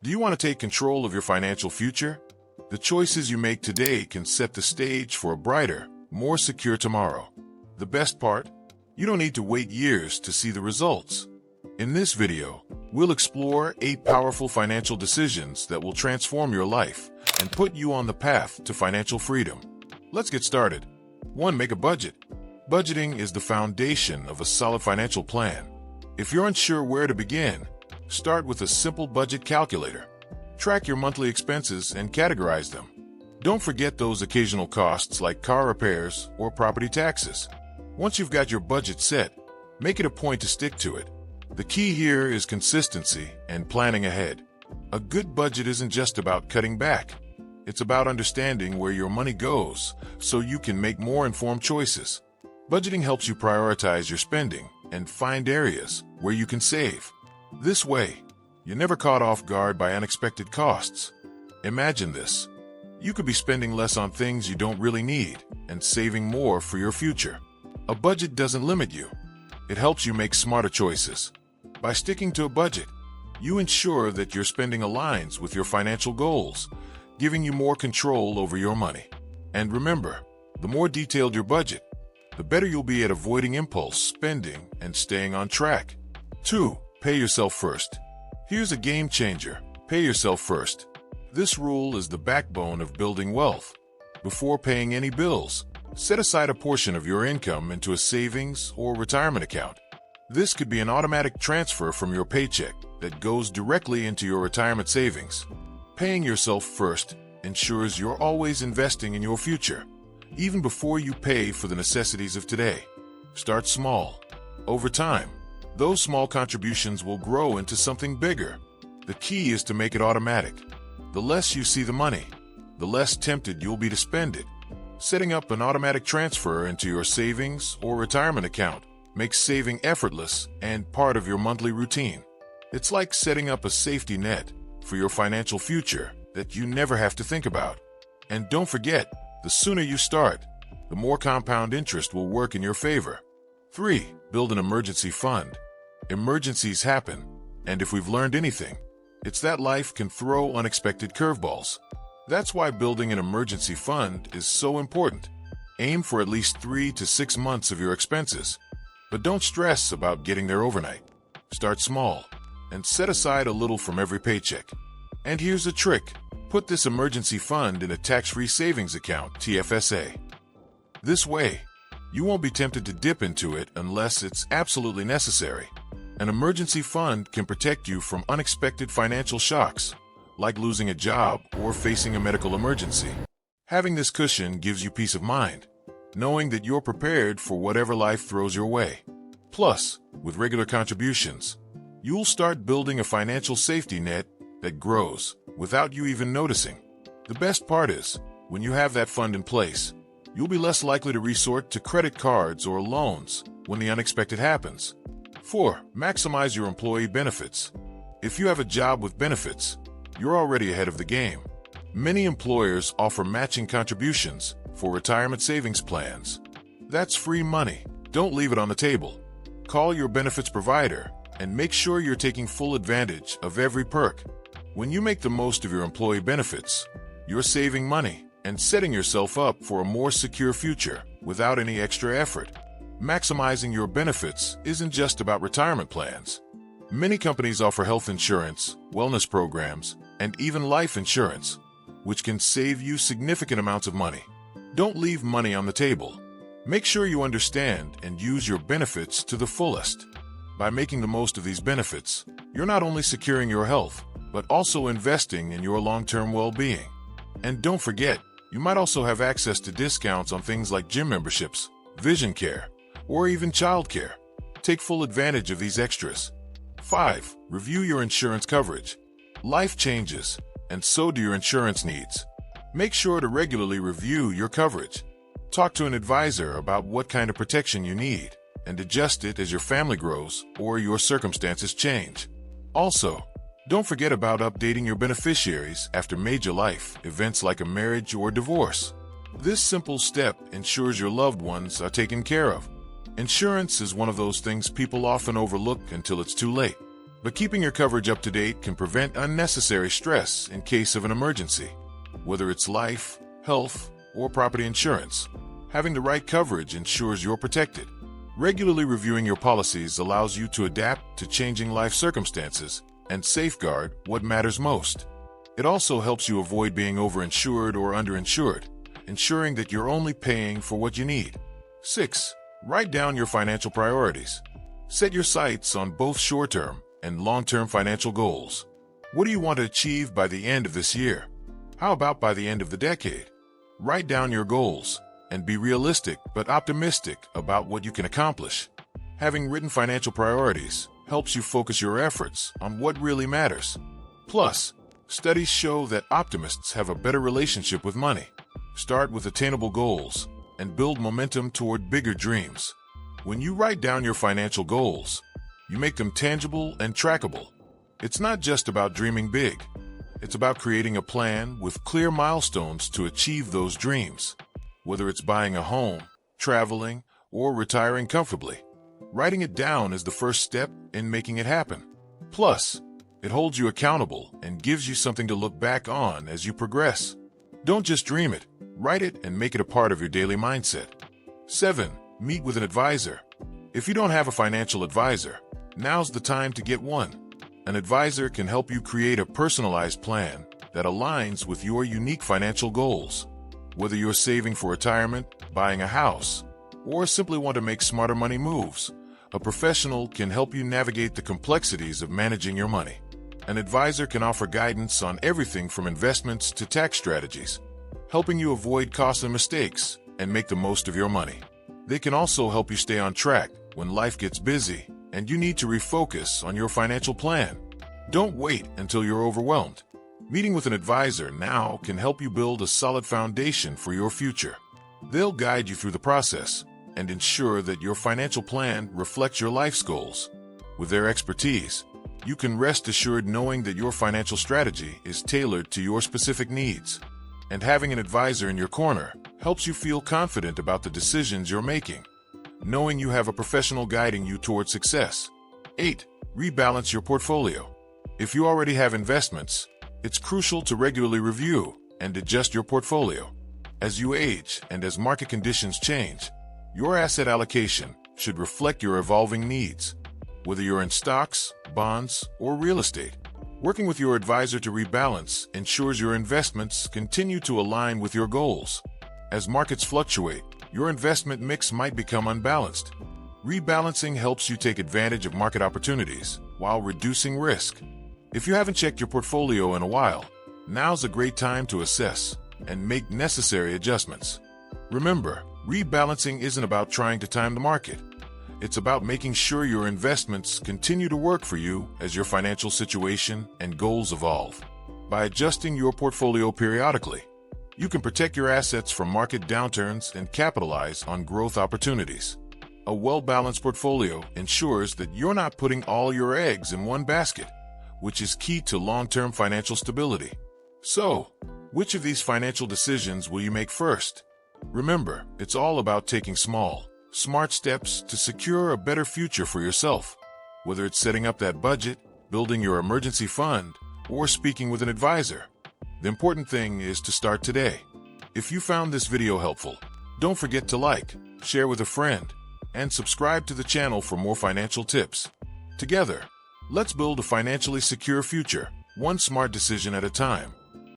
Do you want to take control of your financial future? The choices you make today can set the stage for a brighter, more secure tomorrow. The best part? You don't need to wait years to see the results. In this video, we'll explore 8 powerful financial decisions that will transform your life and put you on the path to financial freedom. Let's get started. 1. Make a budget. Budgeting is the foundation of a solid financial plan. If you're unsure where to begin, start with a simple budget calculator. Track your monthly expenses and categorize them. Don't forget those occasional costs like car repairs or property taxes. Once you've got your budget set, make it a point to stick to it. The key here is consistency and planning ahead. A good budget isn't just about cutting back. It's about understanding where your money goes so you can make more informed choices. Budgeting helps you prioritize your spending and find areas where you can save. This way, you're never caught off guard by unexpected costs. Imagine this. You could be spending less on things you don't really need and saving more for your future. A budget doesn't limit you. It helps you make smarter choices. By sticking to a budget, you ensure that your spending aligns with your financial goals, giving you more control over your money. And remember, the more detailed your budget, the better you'll be at avoiding impulse spending and staying on track. 2. Pay yourself first. Here's a game changer. Pay yourself first. This rule is the backbone of building wealth. Before paying any bills, set aside a portion of your income into a savings or retirement account. This could be an automatic transfer from your paycheck that goes directly into your retirement savings. Paying yourself first ensures you're always investing in your future, even before you pay for the necessities of today. Start small. Over time, those small contributions will grow into something bigger. The key is to make it automatic. The less you see the money, the less tempted you'll be to spend it. Setting up an automatic transfer into your savings or retirement account makes saving effortless and part of your monthly routine. It's like setting up a safety net for your financial future that you never have to think about. And don't forget, the sooner you start, the more compound interest will work in your favor. 3. Build an emergency fund. Emergencies happen, and if we've learned anything, it's that life can throw unexpected curveballs. That's why building an emergency fund is so important. Aim for at least 3 to 6 months of your expenses, but don't stress about getting there overnight. Start small and set aside a little from every paycheck. And here's a trick. Put this emergency fund in a tax-free savings account, TFSA. This way, you won't be tempted to dip into it unless it's absolutely necessary. An emergency fund can protect you from unexpected financial shocks, like losing a job or facing a medical emergency. Having this cushion gives you peace of mind, knowing that you're prepared for whatever life throws your way. Plus, with regular contributions, you'll start building a financial safety net that grows without you even noticing. The best part is, when you have that fund in place, you'll be less likely to resort to credit cards or loans when the unexpected happens. 4. Maximize your employee benefits. If you have a job with benefits, you're already ahead of the game. Many employers offer matching contributions for retirement savings plans. That's free money. Don't leave it on the table. Call your benefits provider and make sure you're taking full advantage of every perk. When you make the most of your employee benefits, you're saving money and setting yourself up for a more secure future without any extra effort. Maximizing your benefits isn't just about retirement plans. Many companies offer health insurance, wellness programs, and even life insurance, which can save you significant amounts of money. Don't leave money on the table. Make sure you understand and use your benefits to the fullest. By making the most of these benefits, you're not only securing your health, but also investing in your long-term well-being. And don't forget, you might also have access to discounts on things like gym memberships, vision care, or even childcare. Take full advantage of these extras. 5. Review your insurance coverage. Life changes, and so do your insurance needs. Make sure to regularly review your coverage. Talk to an advisor about what kind of protection you need, and adjust it as your family grows or your circumstances change. Also, don't forget about updating your beneficiaries after major life events like a marriage or divorce. This simple step ensures your loved ones are taken care of. Insurance is one of those things people often overlook until it's too late. But keeping your coverage up to date can prevent unnecessary stress in case of an emergency. Whether it's life, health, or property insurance, having the right coverage ensures you're protected. Regularly reviewing your policies allows you to adapt to changing life circumstances and safeguard what matters most. It also helps you avoid being overinsured or underinsured, ensuring that you're only paying for what you need. 6. Write down your financial priorities. Set your sights on both short-term and long-term financial goals. What do you want to achieve by the end of this year? How about by the end of the decade? Write down your goals and be realistic but optimistic about what you can accomplish. Having written financial priorities helps you focus your efforts on what really matters. Plus, studies show that optimists have a better relationship with money. Start with attainable goals and build momentum toward bigger dreams. When you write down your financial goals, you make them tangible and trackable. It's not just about dreaming big. It's about creating a plan with clear milestones to achieve those dreams. Whether it's buying a home, traveling, or retiring comfortably, writing it down is the first step in making it happen. Plus, it holds you accountable and gives you something to look back on as you progress. Don't just dream it, write it and make it a part of your daily mindset. 7. Meet with an advisor. If you don't have a financial advisor, now's the time to get one. An advisor can help you create a personalized plan that aligns with your unique financial goals. Whether you're saving for retirement, buying a house, or simply want to make smarter money moves, a professional can help you navigate the complexities of managing your money. An advisor can offer guidance on everything from investments to tax strategies, helping you avoid costly mistakes and make the most of your money. They can also help you stay on track when life gets busy and you need to refocus on your financial plan. Don't wait until you're overwhelmed. Meeting with an advisor now can help you build a solid foundation for your future. They'll guide you through the process and ensure that your financial plan reflects your life's goals. With their expertise, you can rest assured knowing that your financial strategy is tailored to your specific needs. And having an advisor in your corner helps you feel confident about the decisions you're making, knowing you have a professional guiding you toward success. 8. Rebalance your portfolio. If you already have investments, it's crucial to regularly review and adjust your portfolio. As you age and as market conditions change, your asset allocation should reflect your evolving needs. Whether you're in stocks, bonds, or real estate, working with your advisor to rebalance ensures your investments continue to align with your goals. As markets fluctuate, your investment mix might become unbalanced. Rebalancing helps you take advantage of market opportunities while reducing risk. If you haven't checked your portfolio in a while, now's a great time to assess and make necessary adjustments. Remember, rebalancing isn't about trying to time the market. It's about making sure your investments continue to work for you as your financial situation and goals evolve. By adjusting your portfolio periodically, you can protect your assets from market downturns and capitalize on growth opportunities. A well-balanced portfolio ensures that you're not putting all your eggs in one basket, which is key to long-term financial stability. So, which of these financial decisions will you make first? Remember, it's all about taking small, smart steps to secure a better future for yourself. Whether it's setting up that budget, building your emergency fund, or speaking with an advisor, the important thing is to start today. If you found this video helpful, don't forget to like, share with a friend, and subscribe to the channel for more financial tips. Together, let's build a financially secure future, one smart decision at a time.